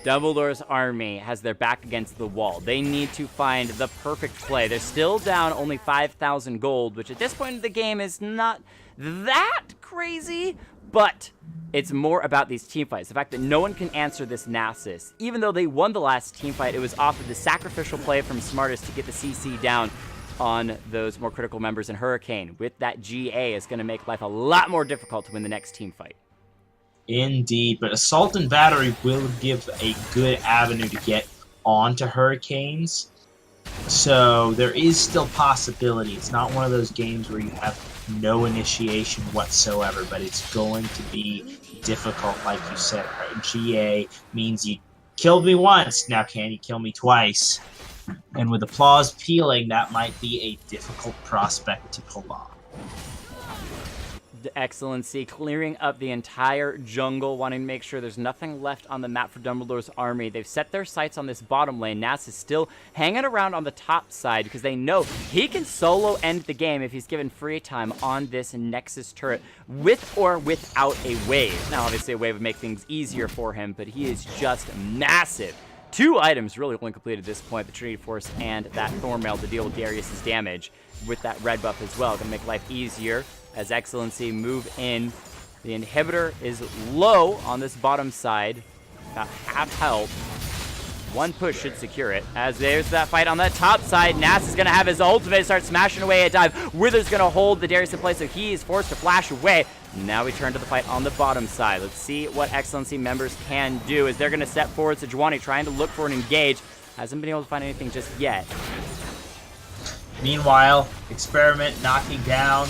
Dumbledore's army has their back against the wall. They need to find the perfect play. They're still down only 5,000 gold, which at this point in the game is not that crazy, but it's more about these team fights. The fact that no one can answer this Nasus. Even though they won the last team fight, it was off of the sacrificial play from Smartest to get the CC down on those more critical members in Hurricane. With that GA, it's going to make life a lot more difficult to win the next team fight. Indeed, but Assault and Battery will give a good avenue to get onto Hurricanes. So there is still possibility. It's not one of those games where you have no initiation whatsoever, but it's going to be difficult, like you said. Right? GA means you killed me once, now can you kill me twice? And with Applause peeling, that might be a difficult prospect to pull off. The XLNC clearing up the entire jungle, wanting to make sure there's nothing left on the map for Dumbledore's army. They've set their sights on this bottom lane. Nasus is still hanging around on the top side because they know he can solo end the game if he's given free time on this Nexus turret with or without a wave. Now, obviously, a wave would make things easier for him, but he is just massive. 2 items really only completed at this point, the Trinity Force and that Thornmail to deal with Darius's damage with that red buff as well. Gonna make life easier as XLNC move in. The inhibitor is low on this bottom side, about half health. One push should secure it. As there's that fight on that top side, Nass is going to have his ultimate start smashing away at dive. Wither's going to hold the Darius in place, so he is forced to flash away. Now we turn to the fight on the bottom side. Let's see what XLNC members can do as they're going to step forward. Sejuani trying to look for an engage. Hasn't been able to find anything just yet. Meanwhile, Experiment knocking down.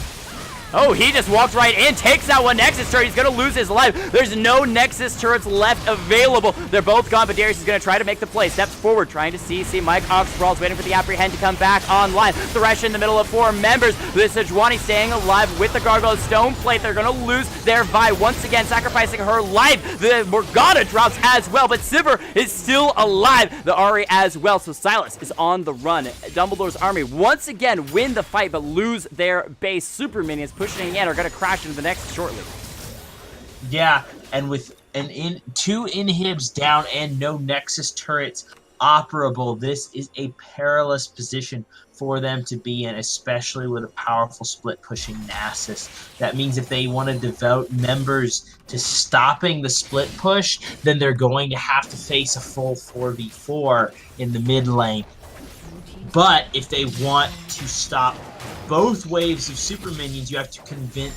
Oh, he just walked right in, takes out one Nexus turret. He's going to lose his life. There's no Nexus turrets left available. They're both gone, but Darius is going to try to make the play. Steps forward, trying to see Mike Ox Sprawls, waiting for the Apprehend to come back online. Thresh in the middle of 4 members. This is Sejuani staying alive with the Gargoyle Stone Plate. They're going to lose their Vi once again, sacrificing her life. The Morgana drops as well, but Sivir is still alive. The Ahri as well, so Sylas is on the run. Dumbledore's army once again win the fight, but lose their base. Super minions pushing in are going to crash into the next shortly. Yeah, and with two inhibs down and no Nexus turrets operable, this is a perilous position for them to be in, especially with a powerful split pushing Nasus. That means if they want to devote members to stopping the split push, then they're going to have to face a full 4v4 in the mid lane. But if they want to stop both waves of super minions, you have to commit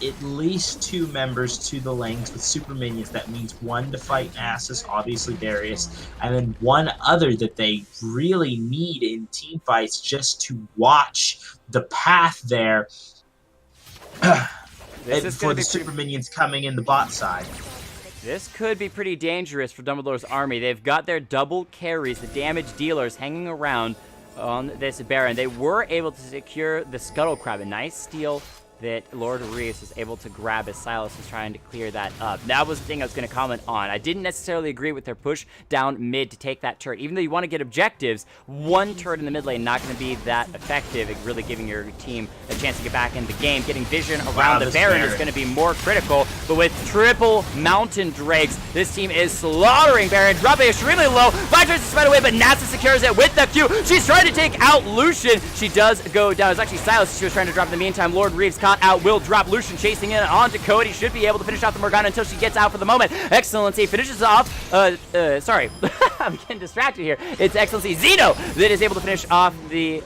at least 2 members to the lanes with super minions. That means 1 to fight Nasus, obviously Darius, and then 1 other that they really need in team fights just to watch the path there for the super minions coming in the bot side. This could be pretty dangerous for Dumbledore's army. They've got their double carries, the damage dealers, hanging around on this Baron. They were able to secure the Scuttle Crab, a nice steal that Lord Reeves was able to grab as Sylas was trying to clear that up. That was the thing I was going to comment on. I didn't necessarily agree with their push down mid to take that turret. Even though you want to get objectives, 1 turret in the mid lane not going to be that effective at really giving your team a chance to get back in the game. Getting vision around the Baron is going to be more critical, but with triple Mountain Drakes, this team is slaughtering Baron, dropping extremely low. Five turrets to spread away, but Nasus secures it with the Q. She's trying to take out Lucian. She does go down. It's actually Sylas she was trying to drop in the meantime. Lord Reeves caught out, will drop Lucian, chasing in onto Cody. Should be able to finish off the Morgana until she gets out for the moment. XLNC finishes off, sorry, I'm getting distracted here. It's XLNC Zeno that is able to finish off the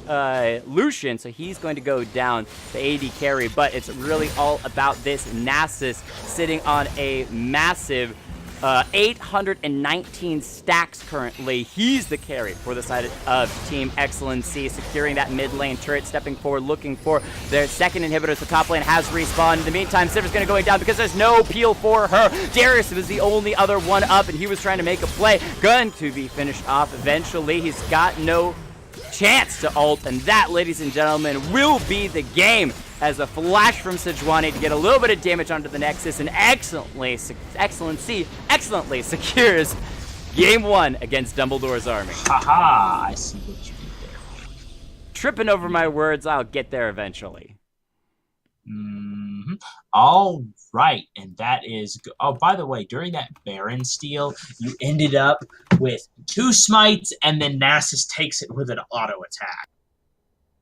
Lucian, so he's going to go down the AD carry, but it's really all about this Nasus sitting on a massive 819 stacks currently. He's the carry for the side of Team XLNC, securing that mid lane turret, stepping forward, looking for their second inhibitor. The top lane has respawned. In the meantime, Sivir's going to go down because there's no peel for her. Darius was the only other one up, and he was trying to make a play. Going to be finished off eventually. He's got no chance to ult, and that, ladies and gentlemen, will be the game, as a flash from Sejuani to get a little bit of damage onto the Nexus, and XLNC excellently secures Game 1 against Dumbledore's army. Haha, I see what you did there. Tripping over my words, I'll get there eventually. All right, and that is... Oh, by the way, during that Baron steal, you ended up with 2 smites, and then Nasus takes it with an auto attack.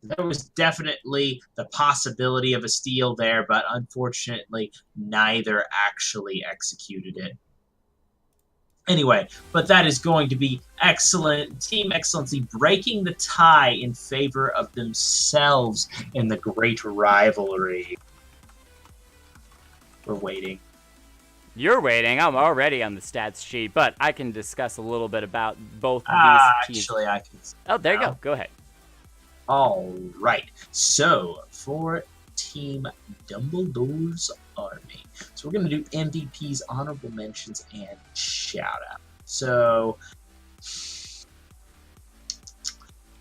There was definitely the possibility of a steal there, but unfortunately, neither actually executed it. Anyway, but that is going to be excellent. Team XLNC breaking the tie in favor of themselves in the great rivalry. We're waiting. You're waiting. I'm already on the stats sheet, but I can discuss a little bit about both of these teams. Actually, I can... Oh, there you go. Go ahead. All right, so for Team Dumbledore's army, so we're going to do MVPs, honorable mentions, and shout-out. So,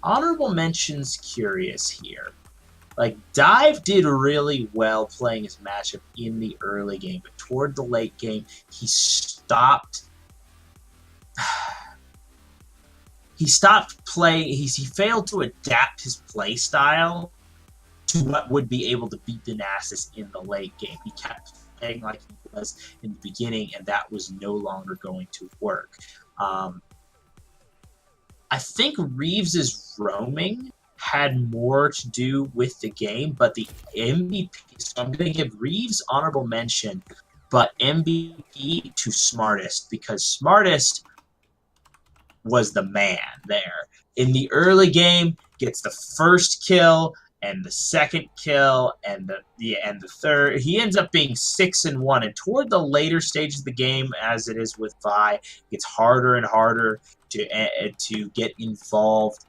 honorable mentions, curious here. Like, Dive did really well playing his matchup in the early game, but toward the late game, he stopped... He stopped playing. He failed to adapt his play style to what would be able to beat the Nasus in the late game. He kept playing like he was in the beginning, and that was no longer going to work. I think Reeves's roaming had more to do with the game, but the MVP. So I'm going to give Reeves honorable mention, but MVP to Smartest, because Smartest was the man there. In the early game, gets the first kill and the second kill and the third. He ends up being 6-1. And toward the later stages of the game, as it is with Vi, it gets harder and harder to get involved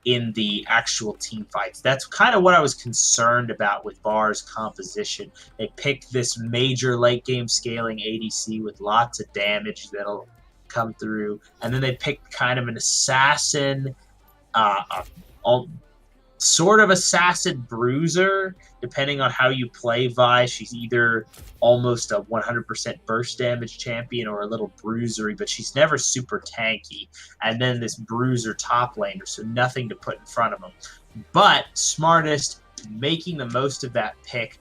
in the actual team fights. That's kind of what I was concerned about with VAR's composition. They picked this major late game scaling ADC with lots of damage that'll come through, and then they picked kind of an assassin, sort of assassin bruiser, depending on how you play Vi. She's either almost a 100% burst damage champion or a little bruisery, but she's never super tanky. And then this bruiser top laner, so nothing to put in front of him. But smartest, making the most of that pick,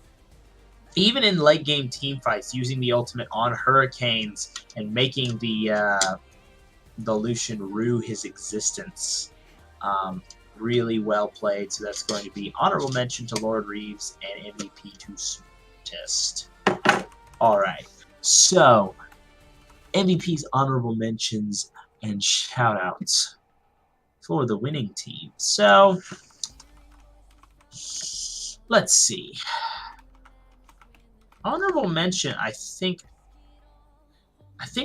even in late game team fights, using the ultimate on Hurricanes and making the Lucian rue his existence. Really well played, so that's going to be honorable mention to Lord Reeves and MVP to Smartest. Alright, so MVP's honorable mentions and shoutouts for the winning team. So, let's see. Honorable mention, I think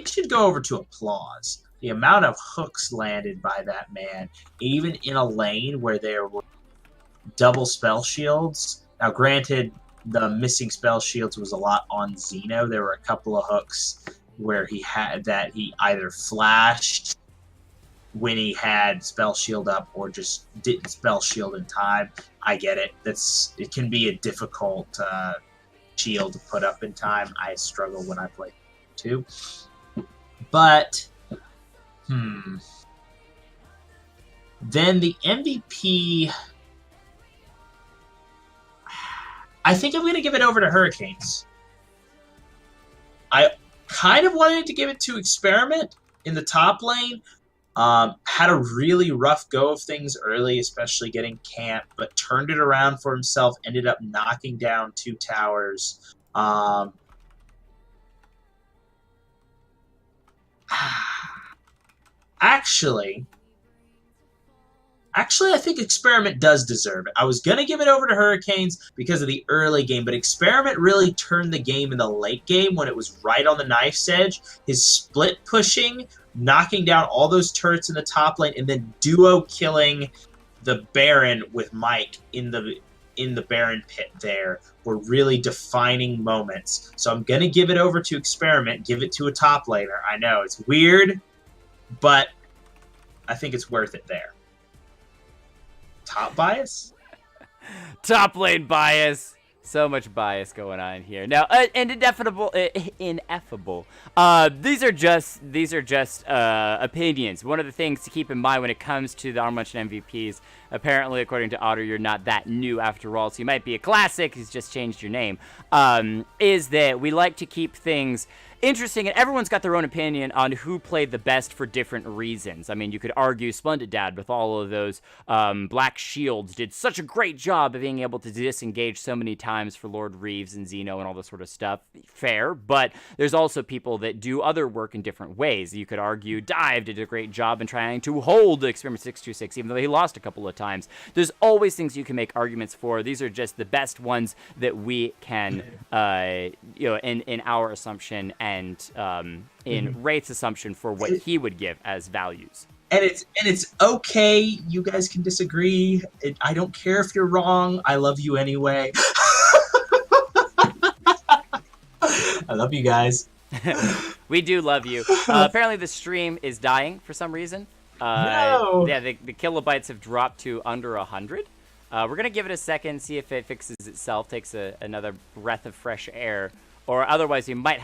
should go over to Applause. The amount of hooks landed by that man, even in a lane where there were double spell shields. Now, granted, the missing spell shields was a lot on Xeno. There were a couple of hooks where he either flashed when he had spell shield up or just didn't spell shield in time. I get it. It can be a difficult shield to put up in time. I struggle when I play too. But then the MVP, I think I'm going to give it over to Hurricanes. I kind of wanted to give it to Experiment in the top lane. Had a really rough go of things early, especially getting camped, but turned it around for himself, ended up knocking down 2 towers. Actually, I think Experiment does deserve it. I was going to give it over to Hurricanes because of the early game, but Experiment really turned the game in the late game when it was right on the knife's edge. His split pushing, knocking down all those turrets in the top lane, and then duo killing the Baron with Mike in the Baron pit there were really defining moments. So I'm going to give it over to Experiment, give it to a top laner. I know, it's weird, but I think it's worth it there. Top bias? Top lane bias. So much bias going on here. Now, and ineffable. These are just opinions. One of the things to keep in mind when it comes to the honorable mention MVPs, apparently, according to Otter, you're not that new after all, so you might be a classic. He's just changed your name. Is that we like to keep things interesting, and everyone's got their own opinion on who played the best for different reasons. I mean, you could argue Splendid Dad with all of those black shields did such a great job of being able to disengage so many times for Lord Reeves and Xeno and all this sort of stuff. Fair, but there's also people that do other work in different ways. You could argue Dive did a great job in trying to hold Experiment 626, even though he lost a couple of times. There's always things you can make arguments for. These are just the best ones that we can, in our assumption and in Wraith's assumption for what he would give as values. And it's okay. You guys can disagree. I don't care if you're wrong. I love you anyway. I love you guys. We do love you. Apparently the stream is dying for some reason. No. Yeah, the kilobytes have dropped to under 100. We're going to give it a second, see if it fixes itself, takes another breath of fresh air, or otherwise we might